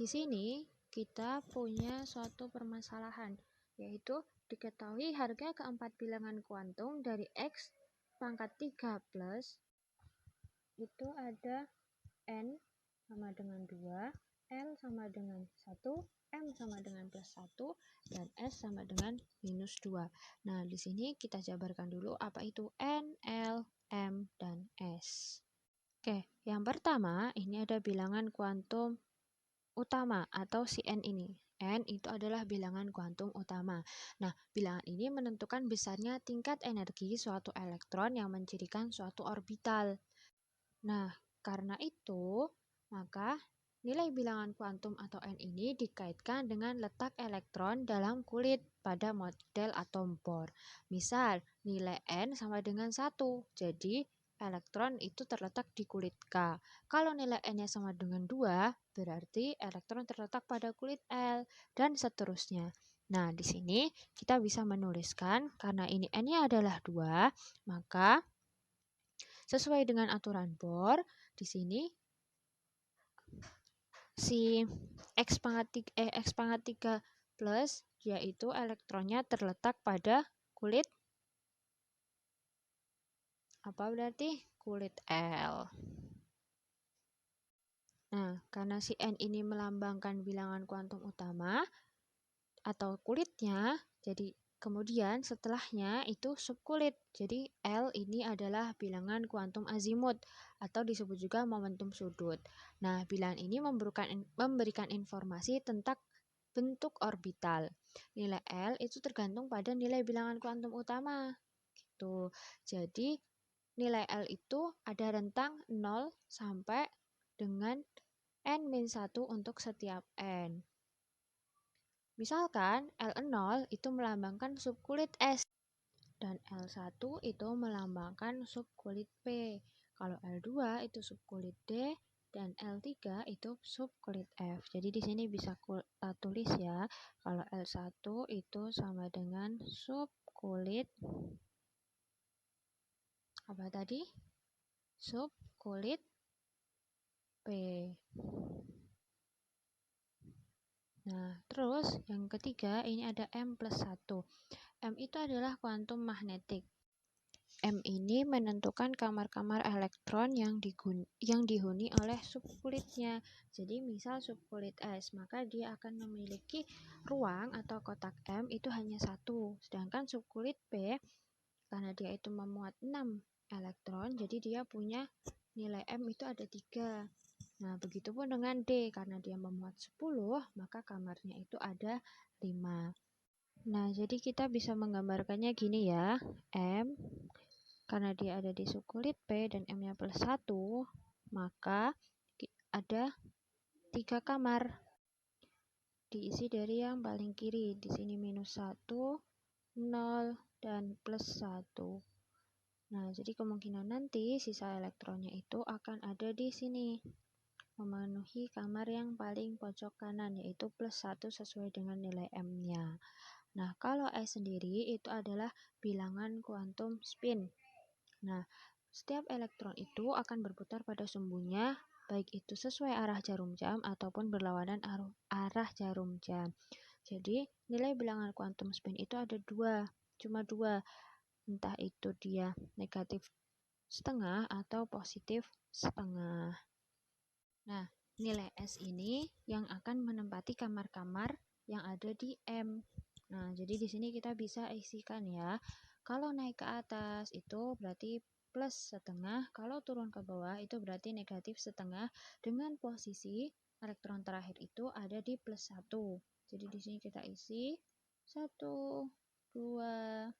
di sini kita punya suatu permasalahan, yaitu diketahui harga keempat bilangan kuantum dari X pangkat 3 plus itu ada N sama dengan 2, L sama dengan 1, M sama dengan plus 1, dan S sama dengan minus 2. Nah, di sini kita jabarkan dulu apa itu N, L, M, dan S. Oke, yang pertama ini ada bilangan kuantum utama atau si N ini. N itu adalah bilangan kuantum utama. Nah, bilangan ini menentukan besarnya tingkat energi suatu elektron yang mencirikan suatu orbital. Nah, karena itu, maka nilai bilangan kuantum atau N ini dikaitkan dengan letak elektron dalam kulit pada model atom Bohr. Misal, nilai N sama dengan 1, jadi elektron itu terletak di kulit K. Kalau nilai N-nya sama dengan 2, berarti elektron terletak pada kulit L, dan seterusnya. Nah, di sini kita bisa menuliskan, karena ini N-nya adalah 2, maka sesuai dengan aturan Bohr, di sini si X pangkat 3 plus, yaitu elektronnya terletak pada kulit apa berarti? Kulit L. Nah, karena si N ini melambangkan bilangan kuantum utama atau kulitnya, jadi kemudian setelahnya itu subkulit. Jadi L ini adalah bilangan kuantum azimut atau disebut juga momentum sudut. Nah, bilangan ini memberikan informasi tentang bentuk orbital. Nilai L itu tergantung pada nilai bilangan kuantum utama. Gitu. Jadi nilai L itu ada rentang 0 sampai dengan N-1 untuk setiap N. Misalkan L0 itu melambangkan subkulit S dan L1 itu melambangkan subkulit P. Kalau L2 itu subkulit D dan L3 itu subkulit F. Jadi di sini bisa kita tulis ya, kalau L1 itu sama dengan subkulit apa tadi? Subkulit P. Nah, terus yang ketiga ini ada M plus 1. M itu adalah kuantum magnetik. M ini menentukan kamar-kamar elektron yang dihuni oleh subkulitnya. Jadi misal subkulit S, maka dia akan memiliki ruang atau kotak M itu hanya 1. Sedangkan subkulit P, karena dia itu memuat 6 elektron, jadi dia punya nilai M itu ada 3. Nah, begitupun dengan D, karena dia memuat 10, maka kamarnya itu ada 5. Nah, jadi kita bisa menggambarkannya gini ya. M, karena dia ada di subkulit P dan M-nya plus 1, maka ada 3 kamar. Diisi dari yang paling kiri. Di sini minus 1, 0, dan plus 1. Nah, jadi kemungkinan nanti sisa elektronnya itu akan ada di sini, memenuhi kamar yang paling pojok kanan, yaitu plus 1 sesuai dengan nilai M-nya. Nah, kalau S sendiri itu adalah bilangan kuantum spin. Nah, setiap elektron itu akan berputar pada sumbunya, baik itu sesuai arah jarum jam ataupun berlawanan arah jarum jam. Jadi, nilai bilangan kuantum spin itu ada cuma dua. Entah itu dia negatif setengah atau positif setengah. Nah, nilai S ini yang akan menempati kamar-kamar yang ada di M. Nah, jadi di sini kita bisa isikan ya. Kalau naik ke atas itu berarti plus setengah, kalau turun ke bawah itu berarti negatif setengah, dengan posisi elektron terakhir itu ada di plus 1. Jadi di sini kita isi 1, 2,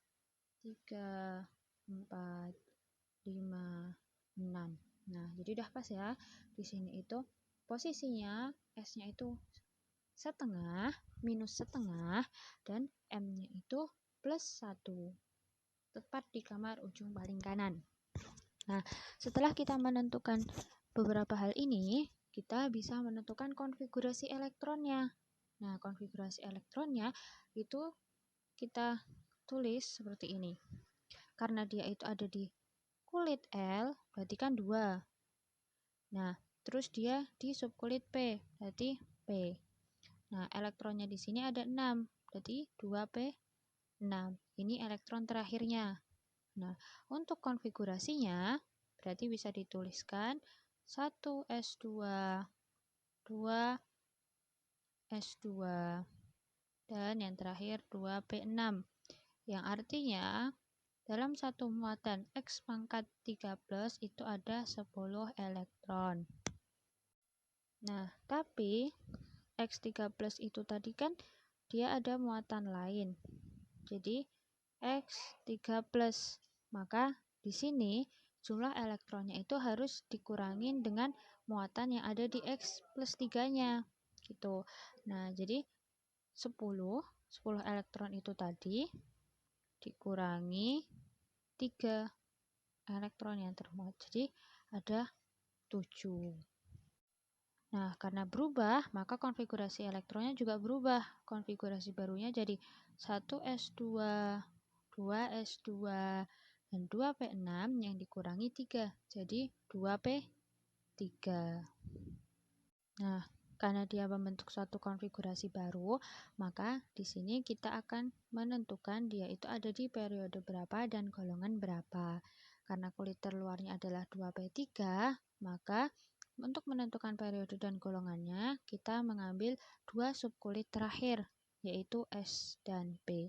3, 4, 5, 6. Nah, jadi udah pas ya. Di sini itu posisinya S-nya itu setengah, minus setengah, dan M-nya itu plus 1. Tepat di kamar ujung paling kanan. Nah, setelah kita menentukan beberapa hal ini, kita bisa menentukan konfigurasi elektronnya. Nah, konfigurasi elektronnya itu kita tulis seperti ini. Karena dia itu ada di kulit L, berarti kan 2. Nah, terus dia di subkulit P, berarti P. Nah, elektronnya di sini ada 6, berarti 2p6. Ini elektron terakhirnya. Nah, untuk konfigurasinya berarti bisa dituliskan 1s2, 2s2, dan yang terakhir 2p6. Yang artinya dalam satu muatan X pangkat 3+ itu ada 10 elektron. Nah, tapi X3+ itu tadi kan dia ada muatan lain. Jadi X3+, maka di sini jumlah elektronnya itu harus dikurangin dengan muatan yang ada di X plus 3-nya. Gitu. Nah, jadi 10 elektron itu tadi dikurangi 3 elektron yang termuat. Jadi ada 7. Nah, karena berubah, maka konfigurasi elektronnya juga berubah. Konfigurasi barunya jadi 1s2, 2s2, dan 2p6 yang dikurangi 3. Jadi 2p3. Nah, karena dia membentuk suatu konfigurasi baru, maka di sini kita akan menentukan dia itu ada di periode berapa dan golongan berapa. Karena kulit terluarnya adalah 2p3, maka untuk menentukan periode dan golongannya, kita mengambil 2 subkulit terakhir, yaitu S dan P.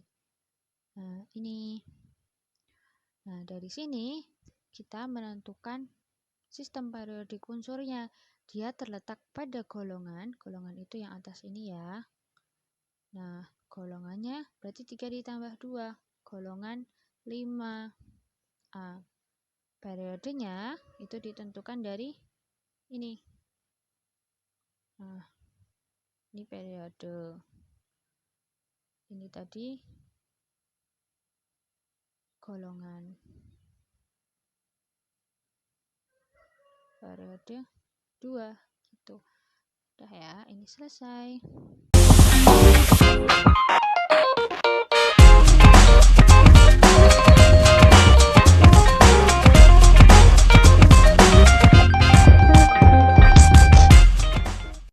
Nah, ini. Nah, dari sini kita menentukan sistem periodik unsurnya. Dia terletak pada golongan itu yang atas ini ya. Nah, golongannya berarti 3 ditambah 2, golongan 5. Periodenya itu ditentukan dari ini. Nah, ini periode. Ini tadi golongan. Periode 2 gitu. Udah ya, ini selesai.